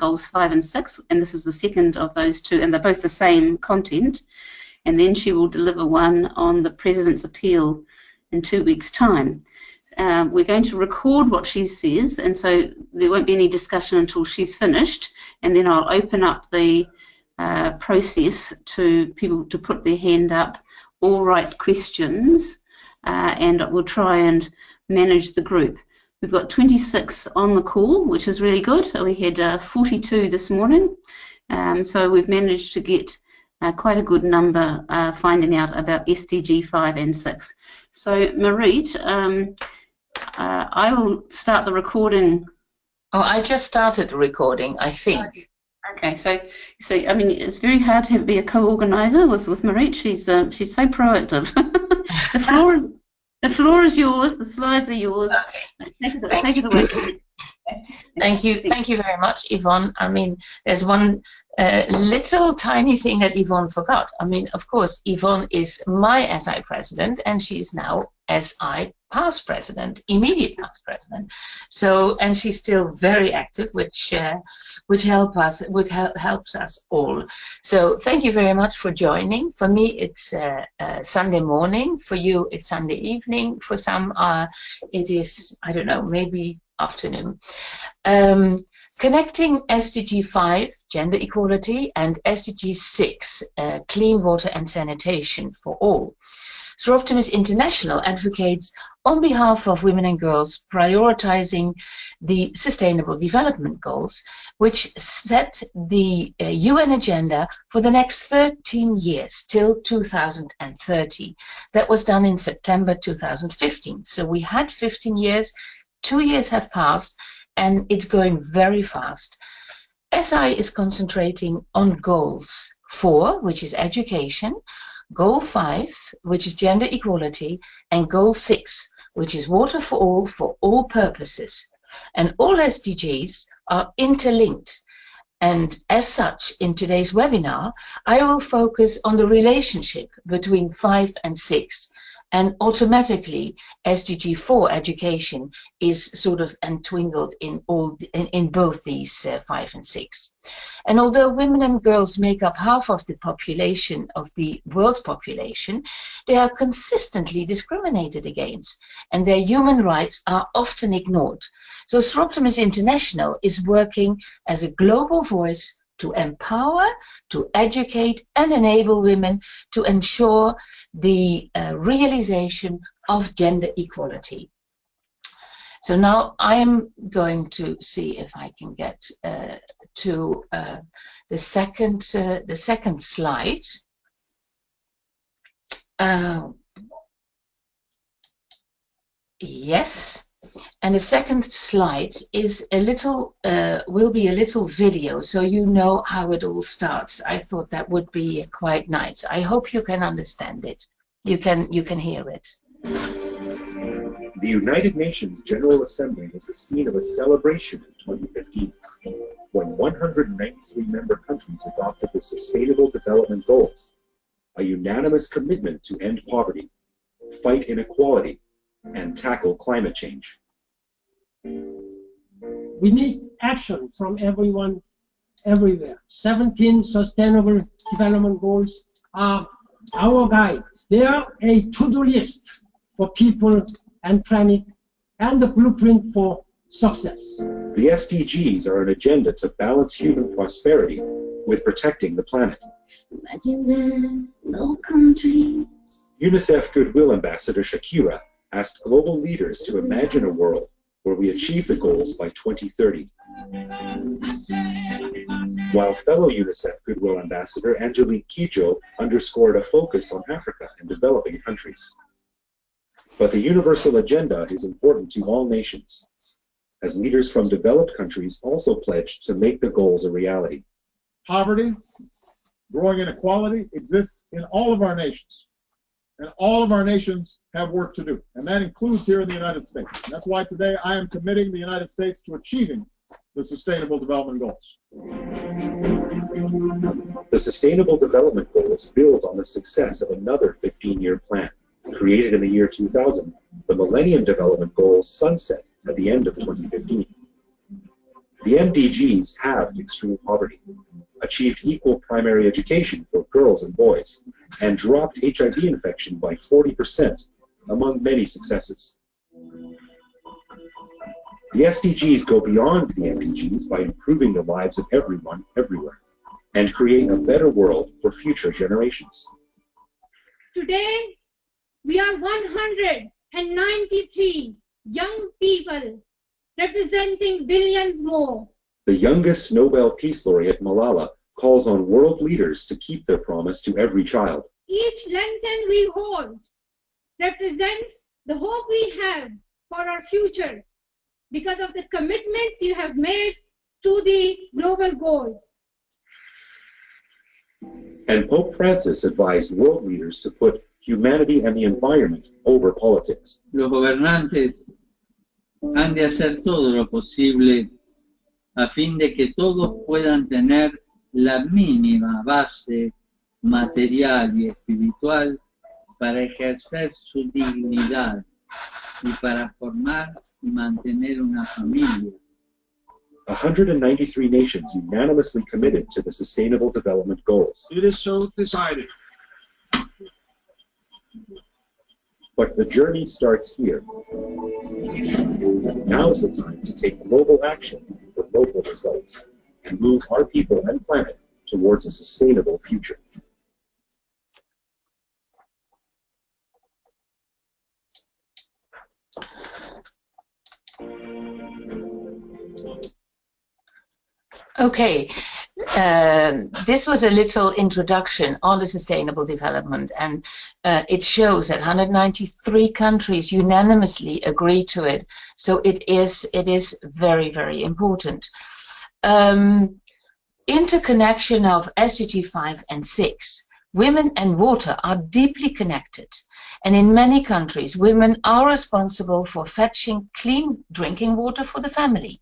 goals 5 and 6, and this is the second of those two, and they're both the same content. And then she will deliver one on the President's appeal in 2 weeks' time. We're going to record what she says, and so there won't be any discussion until she's finished, and then I'll open up the process to people to put their hand up or write questions, and we'll try and manage the group. We've got 26 on the call, which is really good. We had 42 this morning, so we've managed to get quite a good number finding out about SDG 5 and 6. So, Marit, I will start the recording. Oh, I just started recording, I think. Okay, so I mean, it's very hard to be a co-organizer with Marit. She's so proactive. The floor is yours. The slides are yours. Okay. Take it away. Thank you very much, Yvonne. I mean, there's one little tiny thing that Yvonne forgot. I mean, of course, Yvonne is my SI president, and she's now SI past president, immediate past president. So, and she's still very active, which helps us all. So, thank you very much for joining. For me, it's Sunday morning. For you, it's Sunday evening. For some, it is, I don't know, maybe afternoon. Connecting SDG 5, gender equality, and SDG 6, clean water and sanitation for all. Soroptimist International advocates on behalf of women and girls prioritizing the Sustainable Development Goals, which set the UN agenda for the next 13 years till 2030. That was done in September 2015. So we had 15 years. 2 years have passed, and it's going very fast. SI is concentrating on goals 4, which is education, goal 5, which is gender equality, and goal 6, which is water for all purposes. And all SDGs are interlinked. And as such, in today's webinar, I will focus on the relationship between 5 and 6. And automatically, SDG 4 education is sort of entwined in both these 5 and 6. And although women and girls make up half of the population of the world population, they are consistently discriminated against, and their human rights are often ignored. So Soroptimist International is working as a global voice to empower, to educate and enable women to ensure the realization of gender equality. So now I am going to see if I can get to the second slide. Yes. And the second slide is a little, will be a little video, so you know how it all starts. I thought that would be quite nice. I hope you can understand it. You can hear it. The United Nations General Assembly was the scene of a celebration in 2015, when 193 member countries adopted the Sustainable Development Goals, a unanimous commitment to end poverty, fight inequality, and tackle climate change. We need action from everyone, everywhere. 17 Sustainable Development Goals are our guide. They are a to-do list for people and planet, and the blueprint for success. The SDGs are an agenda to balance human prosperity with protecting the planet. Imagine there's no countries. UNICEF Goodwill Ambassador Shakira asked global leaders to imagine a world where we achieve the goals by 2030. While fellow UNICEF Goodwill Ambassador Angelique Kidjo underscored a focus on Africa and developing countries. But the universal agenda is important to all nations, as leaders from developed countries also pledged to make the goals a reality. Poverty, growing inequality exists in all of our nations. And all of our nations have work to do. And that includes here in the United States. And that's why today I am committing the United States to achieving the Sustainable Development Goals. The Sustainable Development Goals build on the success of another 15-year plan. Created in the year 2000, the Millennium Development Goals sunset at the end of 2015. The The MDGs halved extreme poverty, achieved equal primary education for girls and boys, and dropped HIV infection by 40%, among many successes. The SDGs go beyond the MDGs by improving the lives of everyone, everywhere, and creating a better world for future generations. Today, we are 193 young people representing billions more. The youngest Nobel Peace Laureate, Malala, calls on world leaders to keep their promise to every child. Each lantern we hold represents the hope we have for our future because of the commitments you have made to the global goals. And Pope Francis advised world leaders to put humanity and the environment over politics. Los gobernantes han de hacer todo lo posible a fin de que todos puedan tener la mínima base material y espiritual para ejercer su dignidad y para formar y mantener una familia. 193 nations unanimously committed to the Sustainable Development Goals. It is so decided. But the journey starts here. Now's the time to take global action for local results and move our people and planet towards a sustainable future. Okay, this was a little introduction on the sustainable development, and it shows that 193 countries unanimously agree to it. So it is very, very important. Interconnection of SDG 5 and 6. Women and water are deeply connected, and in many countries, women are responsible for fetching clean drinking water for the family,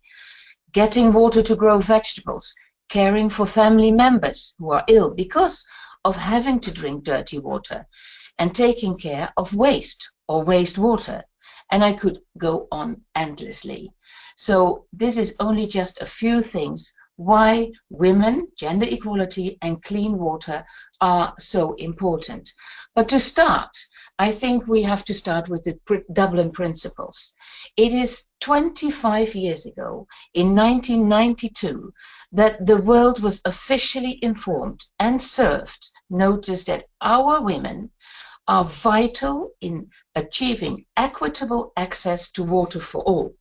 getting water to grow vegetables, caring for family members who are ill because of having to drink dirty water, and taking care of waste or wastewater. And I could go on endlessly. So this is only just a few things why women, gender equality, and clean water are so important. But to start, I think we have to start with the Dublin Principles. It is 25 years ago, in 1992, that the world was officially informed and served notice that our women are vital in achieving equitable access to water for all.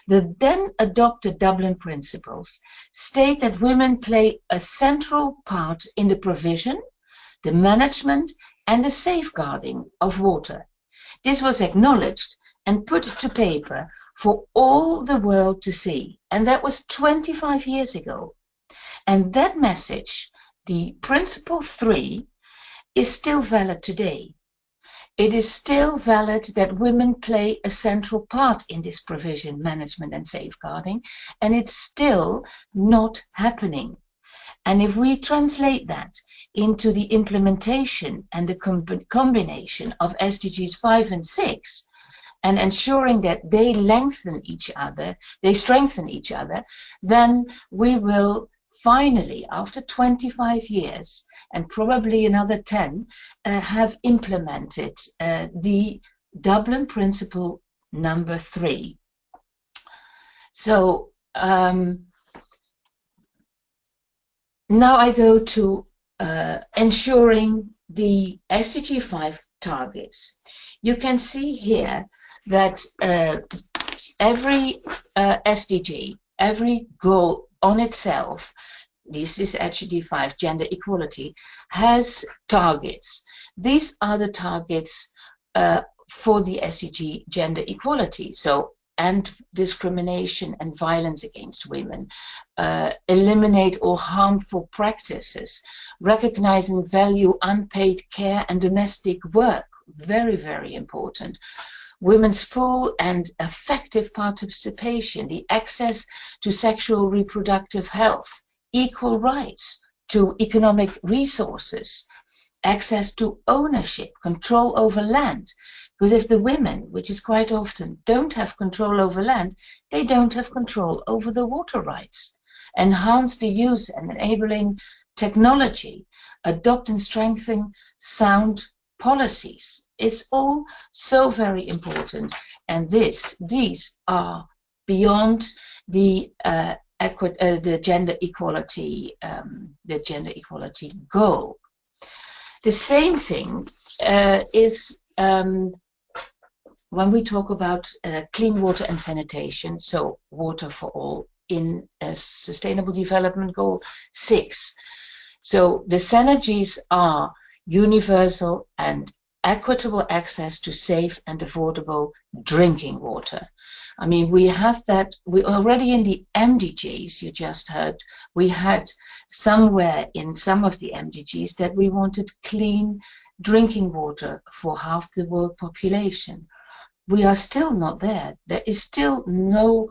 The then adopted Dublin Principles state that women play a central part in the provision, the management, and the safeguarding of water. This was acknowledged and put to paper for all the world to see, and that was 25 years ago. And that message, the Principle 3, is still valid today. It is still valid that women play a central part in this provision, management, and safeguarding, and it's still not happening. And if we translate that into the implementation and the combination of SDGs 5 and 6, and ensuring that they strengthen each other, then we will finally, after 25 years, and probably another 10, have implemented the Dublin Principle number 3. So now I go to ensuring the SDG 5 targets. You can see here that every SDG, every goal on itself, this is SDG 5, gender equality, has targets. These are the targets for the SDG gender equality. So, end discrimination and violence against women, eliminate all harmful practices, recognize and value unpaid care and domestic work, very, very important. Women's full and effective participation, the access to sexual reproductive health, equal rights to economic resources, access to ownership, control over land, Because if the women, which is quite often, don't have control over land, they don't have control over the water rights. Enhance the use and enabling technology, adopt and strengthen sound policies. It's all so very important, and these are beyond the gender equality goal. The same thing is when we talk about clean water and sanitation, so water for all in Sustainable Development Goal 6. So the synergies are universal and equitable access to safe and affordable drinking water. I mean, we have that, we already in the MDGs, you just heard, we had somewhere in some of the MDGs that we wanted clean drinking water for half the world population. We are still not there. There is still no,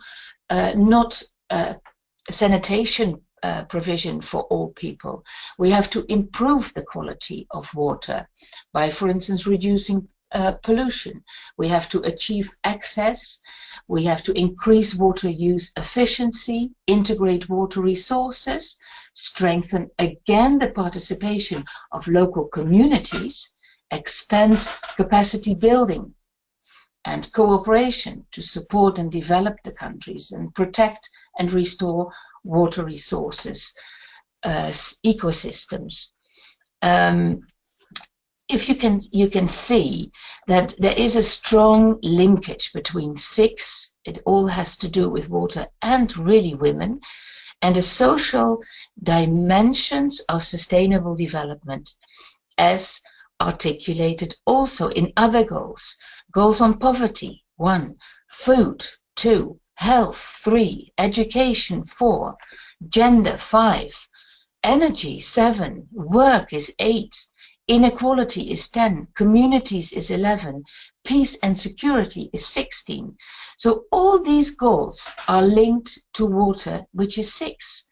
sanitation provision for all people. We have to improve the quality of water by, for instance, reducing pollution. We have to achieve access. We have to increase water use efficiency, integrate water resources, strengthen again the participation of local communities, expand capacity building and cooperation to support and develop the countries and protect and restore water resources, ecosystems. If you can see that there is a strong linkage between 6, it all has to do with water and really women, and the social dimensions of sustainable development as articulated also in other goals. Goals on poverty, 1, food, 2, health, 3, education, 4, gender, 5, energy, 7, work is 8, inequality is 10, communities is 11, peace and security is 16. So all these goals are linked to water, which is 6.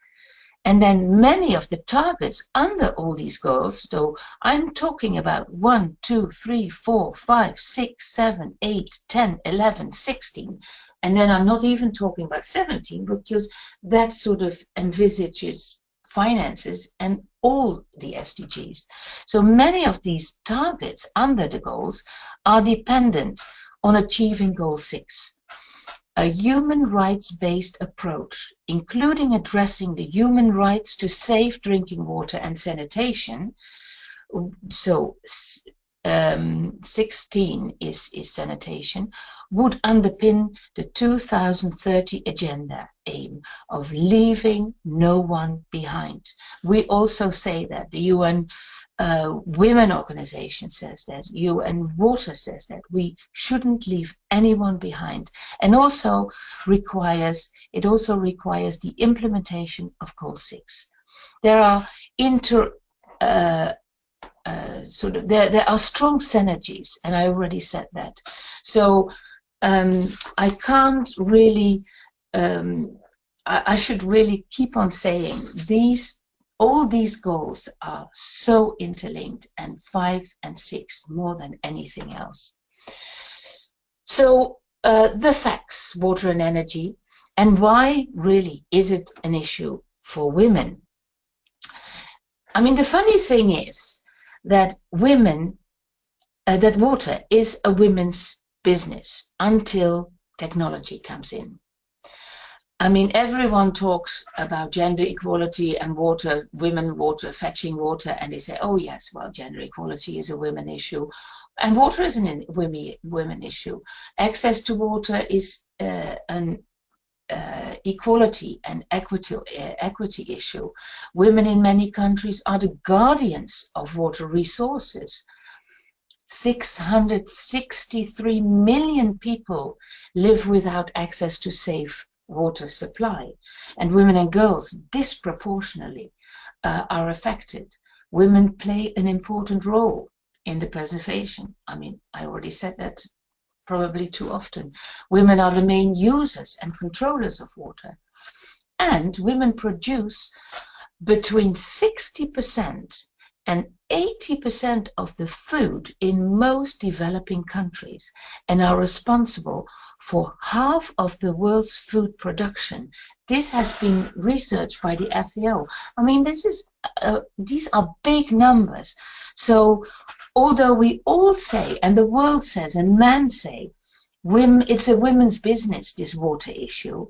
And then many of the targets under all these goals, so I'm talking about 1, 2, 3, 4, 5, 6, 7, 8, 10, 11, 16. And then I'm not even talking about 17, because that sort of envisages finances and all the SDGs. So many of these targets under the goals are dependent on achieving Goal 6. A human rights-based approach, including addressing the human rights to safe drinking water and sanitation. So 16 is sanitation, would underpin the 2030 agenda aim of leaving no one behind. We also say that the UN Women Organization says that, UN Water says that we shouldn't leave anyone behind, and also requires the implementation of Goal 6. There are there are strong synergies, and I already said that. So I can't really, I should really keep on saying all these goals are so interlinked, and 5 and 6 more than anything else. So the facts, water and energy, and why really is it an issue for women? I mean, the funny thing is that that water is a women's business until technology comes in. I mean, everyone talks about gender equality and water, women water, fetching water, and they say, oh yes, well, gender equality is a women issue, and water is a women issue. Access to water is an equality and equity issue. Women in many countries are the guardians of water resources. 663 million people live without access to safe water supply, and women and girls disproportionately are affected. Women play an important role in the preservation. I mean, I already said that probably too often. Women are the main users and controllers of water, and women produce between 60% And 80% of the food in most developing countries and are responsible for half of the world's food production. This has been researched by the FAO. I mean, these are big numbers. So although we all say, and the world says, and men say, it's a women's business, this water issue,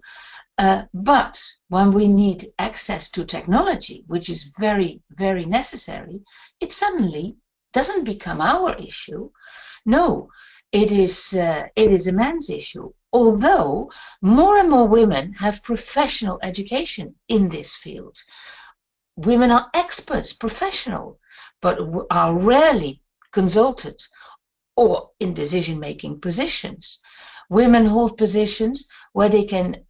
but when we need access to technology, which is very, very necessary, it suddenly doesn't become our issue. No, it is a man's issue. Although more and more women have professional education in this field. Women are experts, professional, but are rarely consulted or in decision-making positions. Women hold positions where they can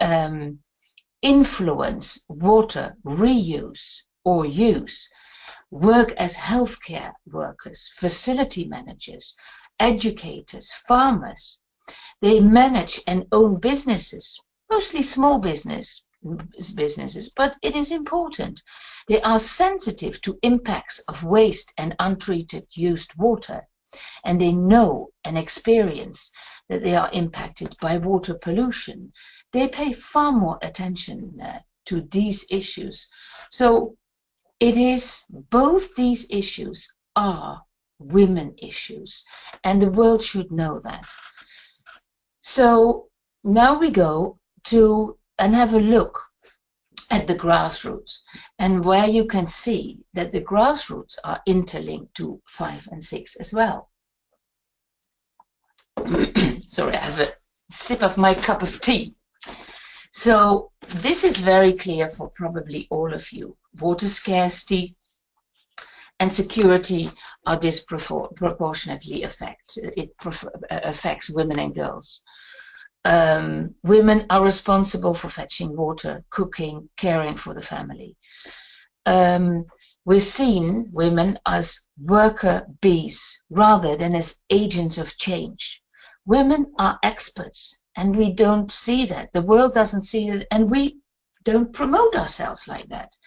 influence water reuse or use, work as healthcare workers, facility managers, educators, farmers. They manage and own businesses, mostly small businesses, but it is important. They are sensitive to impacts of waste and untreated used water, and they know and experience that they are impacted by water pollution. They pay far more attention to these issues. So it is, both these issues are women issues, and the world should know that. So now we go to and have a look at the grassroots, and where you can see that the grassroots are interlinked to 5 and 6 as well. Sorry, I have a sip of my cup of tea. So this is very clear for probably all of you. Water scarcity and security are disproportionately affects women and girls. Women are responsible for fetching water, cooking, caring for the family. We're seen, women, as worker bees rather than as agents of change. Women are experts, and we don't see that. The world doesn't see it, and we don't promote ourselves like that.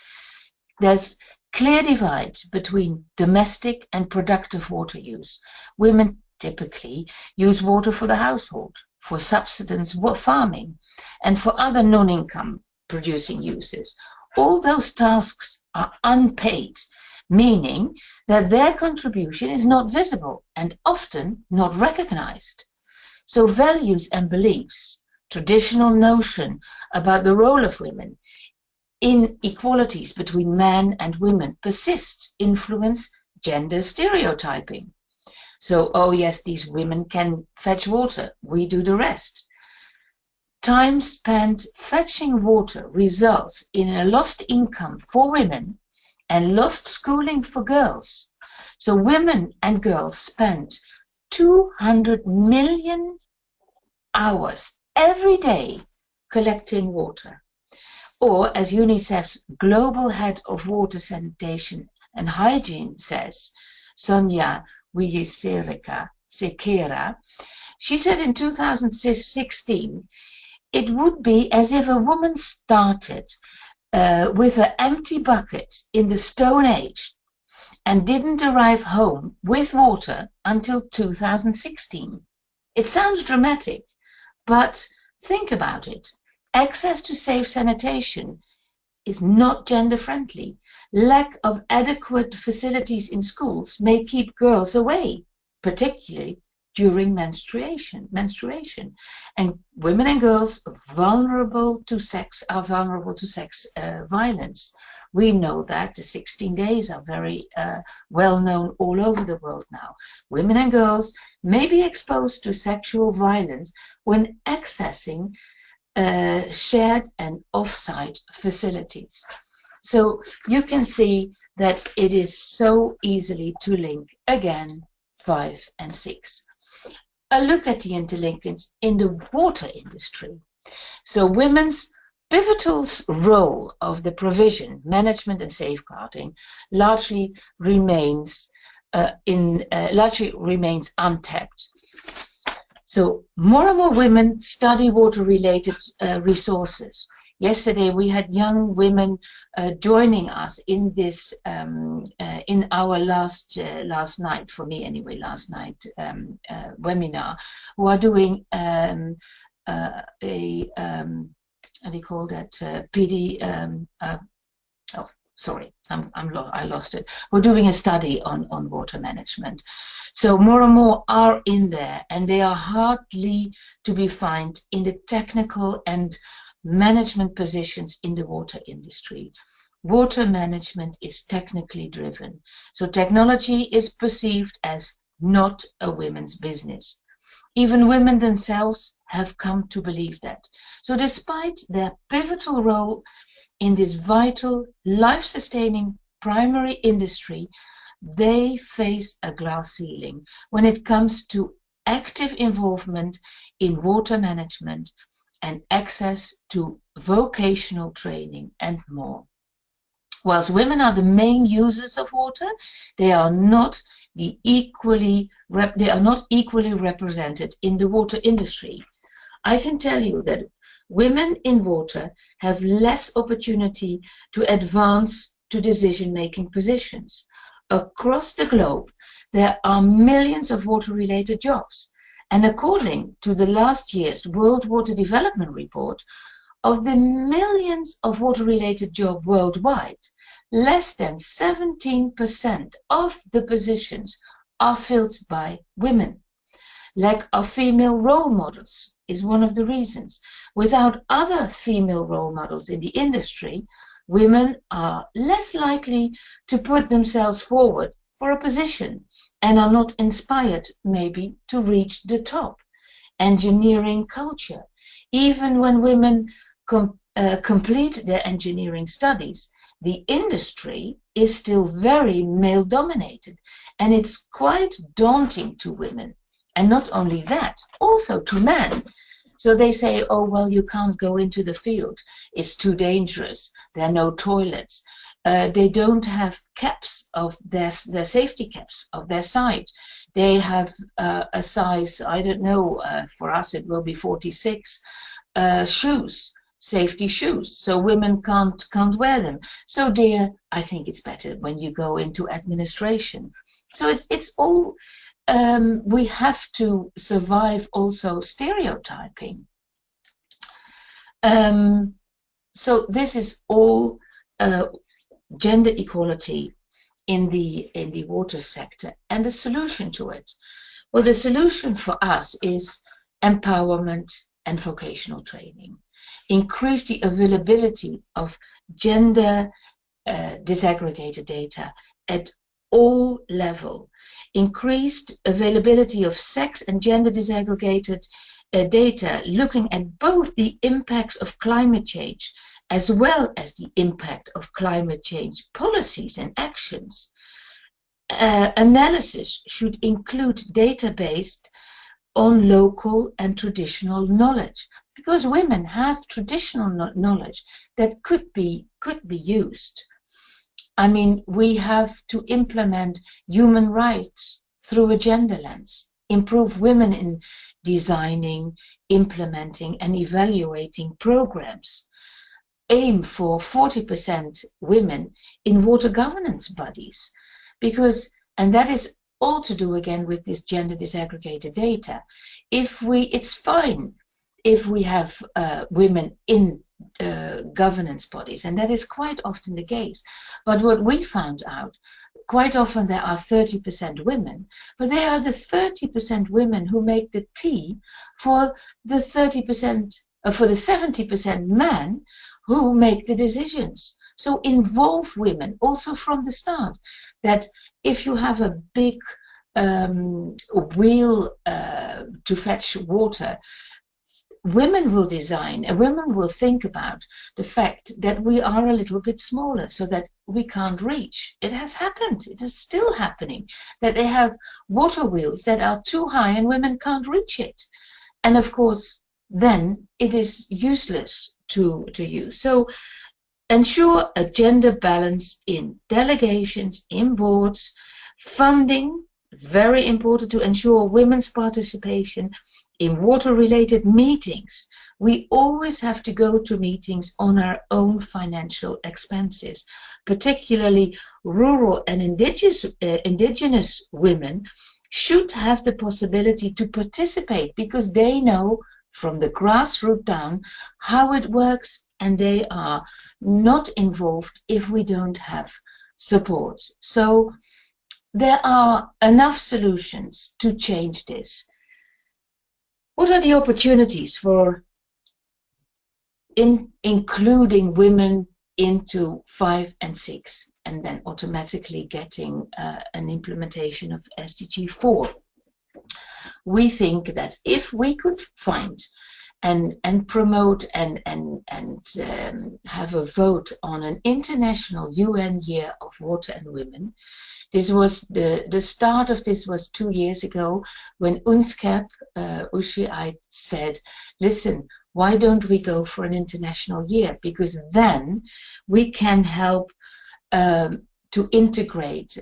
There's clear divide between domestic and productive water use. Women typically use water for the household, for subsistence farming, and for other non-income producing uses. All those tasks are unpaid, meaning that their contribution is not visible and often not recognized. So values and beliefs, traditional notion about the role of women, inequalities between men and women persists, influence gender stereotyping. So, oh yes, these women can fetch water, we do the rest. Time spent fetching water results in a lost income for women and lost schooling for girls. So women and girls spend 200 million hours every day collecting water. Or, as UNICEF's Global Head of Water Sanitation and Hygiene says, Sonia Wiyesekera, she said in 2016, it would be as if a woman started with an empty bucket in the Stone Age and didn't arrive home with water until 2016. It sounds dramatic, but think about it. Access to safe sanitation is not gender-friendly. Lack of adequate facilities in schools may keep girls away, particularly during menstruation. And women and girls are vulnerable to sex violence. We know that the 16 days are very well known all over the world now. Women and girls may be exposed to sexual violence when accessing shared and off-site facilities. So you can see that it is so easily to link again 5 and 6. A look at the interlinkage in the water industry. So women's pivotal role of the provision, management and safeguarding largely remains untapped. So more and more women study water-related resources, Yesterday we had young women joining us in this in our last night, for me anyway, last night webinar, who are doing how do you call that, PD, oh, sorry, I lost it. We're doing a study on water management. So more and more are in there, and they are hardly to be found in the technical and management positions in the water industry. Water management is technically driven. So technology is perceived as not a women's business. Even women themselves have come to believe that. So despite their pivotal role in this vital, life-sustaining primary industry, they face a glass ceiling when it comes to active involvement in water management and access to vocational training and more. Whilst women are the main users of water, they are not equally represented in the water industry. I can tell you that women in water have less opportunity to advance to decision-making positions. Across the globe, there are millions of water-related jobs. And according to the last year's World Water Development Report, of the millions of water-related jobs worldwide, less than 17% of the positions are filled by women. Lack of female role models is one of the reasons. Without other female role models in the industry, women are less likely to put themselves forward for a position and are not inspired maybe to reach the top. Engineering culture. Even when women complete their engineering studies, the industry is still very male dominated, and it's quite daunting to women. And not only that, also to men. So they say, oh, well, you can't go into the field. It's too dangerous. There are no toilets. They don't have caps of their safety caps of their side. They have a size, I don't know, for us it will be 46 shoes, safety shoes. So women can't wear them. So dear, I think it's better when you go into administration. So it's all, we have to survive also stereotyping. So this is all gender equality in the water sector, and the solution to it. Well, the solution for us is empowerment and vocational training. Increase the availability of gender disaggregated data at all levels. Increased availability of sex and gender disaggregated data, looking at both the impacts of climate change as well as the impact of climate change policies and actions. Analysis should include data based on local and traditional knowledge, because women have traditional knowledge that could be used. I mean, we have to implement human rights through a gender lens, improve women in designing, implementing and evaluating programs, aim for 40% women in water governance bodies, because, and that is all to do again with this gender disaggregated data. It's fine if we have women in governance bodies, and that is quite often the case. But what we found out, quite often there are 30% women, but they are the 30% women who make the tea for the 30%, for the 70% men who make the decisions. So involve women also from the start, that if you have a big wheel to fetch water, women will design and women will think about the fact that we are a little bit smaller so that we can't reach. It has happened, it is still happening, that they have water wheels that are too high and women can't reach it. And of course, then it is useless to use. So ensure a gender balance in delegations, in boards, funding, very important to ensure women's participation in water-related meetings we always have to go to meetings on our own financial expenses. Particularly rural and indigenous women should have the possibility to participate, because they know from the grassroots down how it works, and they are not involved if we don't have support. So there are enough solutions to change this. What are the opportunities for including women into 5 and 6, and then automatically getting an implementation of SDG 4? We think that if we could find and promote and have a vote on an international UN Year of Water and Women. This was the start of this was 2 years ago, when UNSCEP, Uschi, said, listen, why don't we go for an international year? Because then we can help to integrate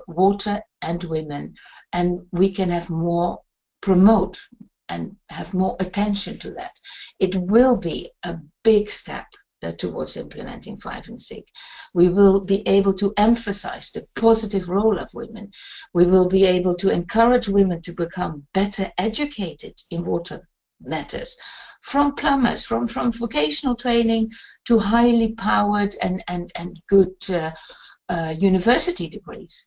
water and women, and we can have more promote and have more attention to that. It will be a big step towards implementing 5 and 6. We will be able to emphasize the positive role of women. We will be able to encourage women to become better educated in water matters, from plumbers, from vocational training to highly powered and good university degrees.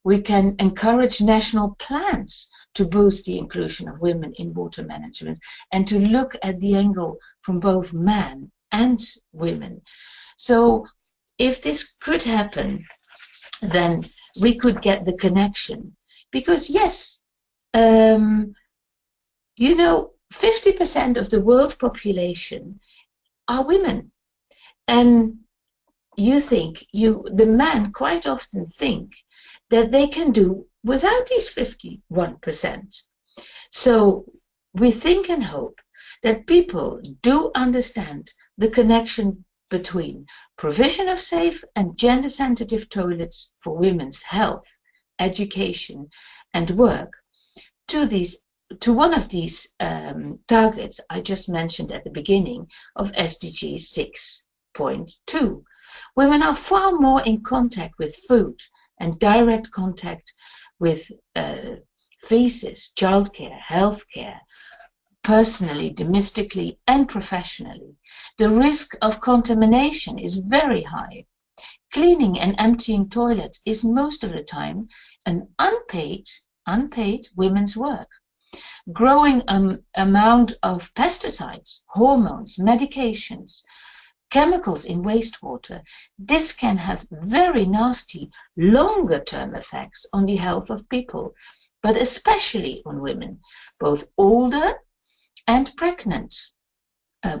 We can encourage national plans to boost the inclusion of women in water management, and to look at the angle from both men and women. So if this could happen, then we could get the connection. Because yes, you know, 50% of the world population are women. And you think, the men quite often think that they can do without these 51%. So we think and hope that people do understand the connection between provision of safe and gender-sensitive toilets for women's health, education and work to one of these targets I just mentioned at the beginning of SDG 6.2. Women are far more in contact with food and direct contact with feces, childcare, healthcare, personally, domestically and professionally. The risk of contamination is very high. Cleaning and emptying toilets is most of the time an unpaid women's work. Growing amount of pesticides, hormones, medications, chemicals in wastewater, this can have very nasty longer-term effects on the health of people, but especially on women, both older and pregnant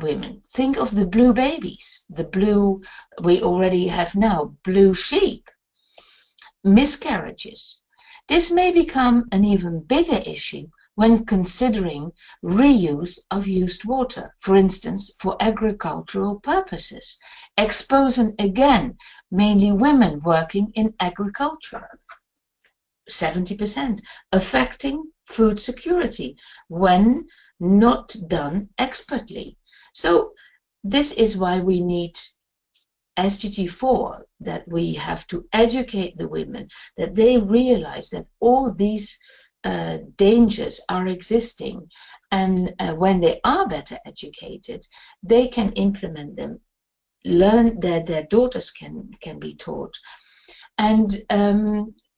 women. Think of the blue babies, the blue, we already have now, blue sheep, miscarriages. This may become an even bigger issue when considering reuse of used water, for instance, for agricultural purposes, exposing again mainly women working in agriculture, 70%, affecting food security when not done expertly. So this is why we need SDG 4, that we have to educate the women, that they realize that all these dangers are existing, and when they are better educated, they can implement them, learn that their daughters can be taught, and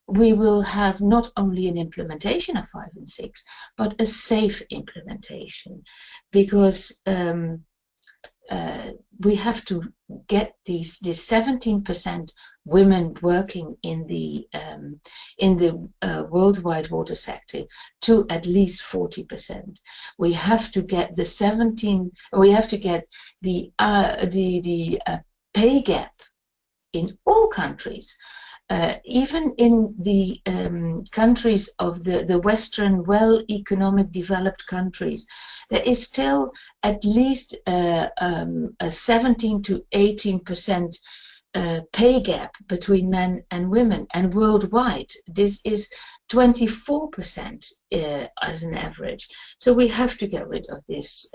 we will have not only an implementation of 5 and 6, but a safe implementation, because we have to get this 17% women working in the worldwide water sector to at least 40%. We have to get we have to get the pay gap in all countries. Even in the countries of the Western, well-economic developed countries, there is still at least a 17 to 18% pay gap between men and women, and worldwide this is 24% as an average. So we have to get rid of this,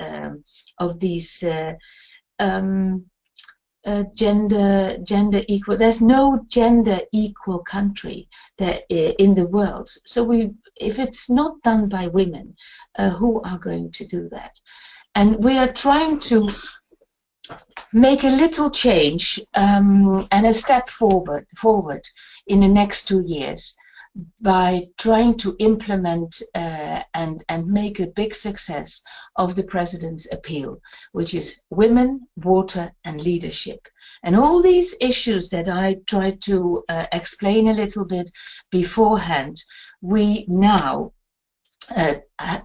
of these gender equal. There's no gender equal country that in the world. So if it's not done by women, who are going to do that? And we are trying to make a little change and a step forward in the next 2 years by trying to implement and make a big success of the President's appeal, which is women, water and leadership. And all these issues that I tried to explain a little bit beforehand, we now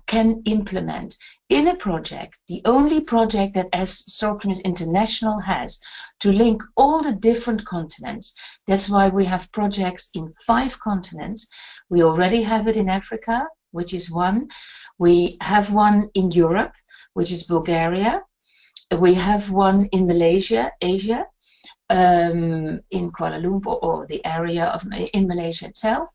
can implement in a project, the only project that Soroptimist International has to link all the different continents. That's why we have projects in 5 continents. We already have it in Africa, which is one. We have one in Europe, which is Bulgaria. We have one in Malaysia, Asia, in Kuala Lumpur, or the area of in Malaysia itself.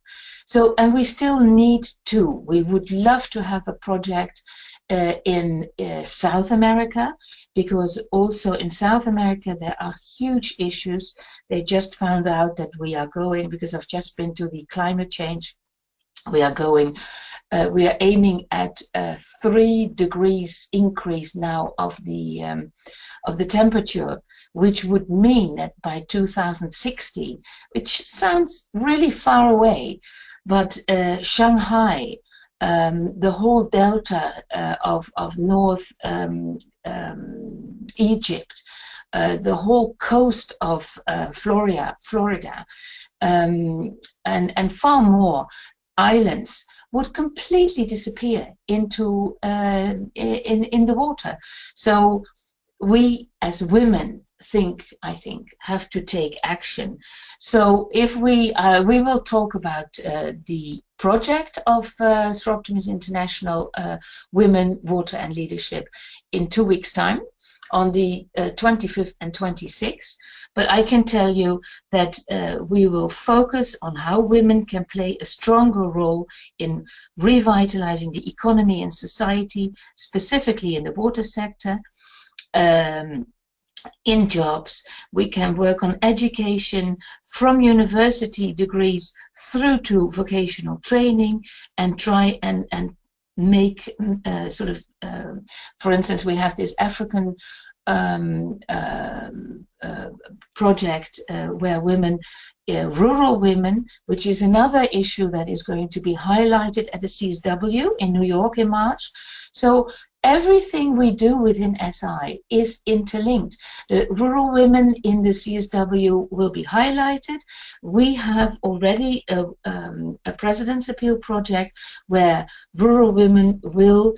So, and we still need 2. We would love to have a project in South America, because also in South America there are huge issues. They just found out that we are going, because I've just been to the climate change, we are aiming at 3 degrees increase now of the temperature, which would mean that by 2060, which sounds really far away, but Shanghai, the whole delta of North Egypt, the whole coast of Florida, and far more islands would completely disappear into in the water. So we as women I think have to take action. So if we will talk about the project of Soroptimist International, Women, Water and Leadership, in 2 weeks' time, on the 25th and 26th. But I can tell you that we will focus on how women can play a stronger role in revitalizing the economy and society, specifically in the water sector. In jobs, we can work on education from university degrees through to vocational training, and try and make for instance, we have this African project where women, rural women, which is another issue that is going to be highlighted at the CSW in New York in March. So everything we do within SI is interlinked. The rural women in the CSW will be highlighted. We have already a President's Appeal project where rural women will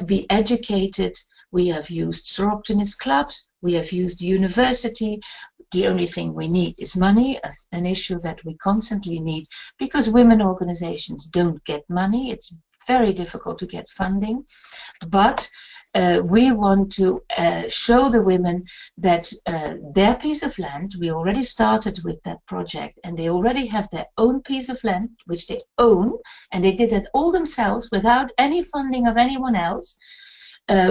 be educated. We have used Soroptimist clubs, we have used university. The only thing we need is money, an issue that we constantly need, because women organizations don't get money. It's very difficult to get funding, but we want to show the women that their piece of land, we already started with that project, and they already have their own piece of land, which they own, and they did it all themselves without any funding of anyone else.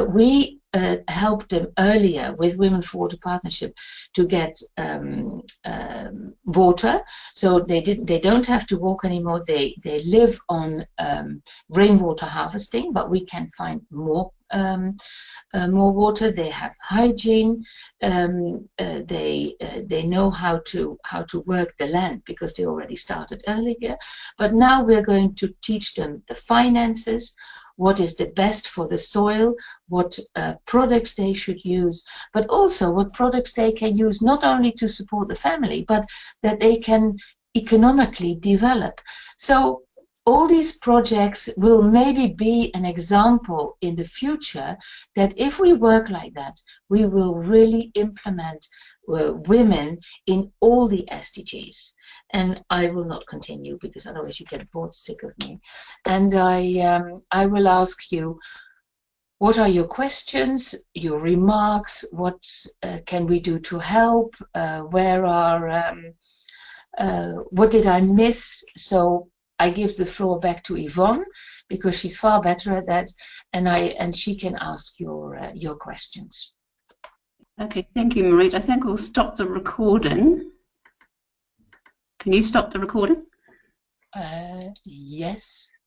We helped them earlier with Women for Water Partnership to get water, so they don't have to walk anymore. They live on rainwater harvesting, but we can find more water. They have hygiene. They know how to work the land, because they already started earlier. But now we're going to teach them the finances, what is the best for the soil, what products they should use, but also what products they can use not only to support the family, but that they can economically develop. So all these projects will maybe be an example in the future that if we work like that, we will really implement women in all the SDGs. And I will not continue, because otherwise you get bored sick of me. And I will ask you, what are your questions, your remarks? What can we do to help? What did I miss? So I give the floor back to Yvonne because she's far better at that, and she can ask your questions. Okay, thank you, Mariet. I think we'll stop the recording. Can you stop the recording? Yes.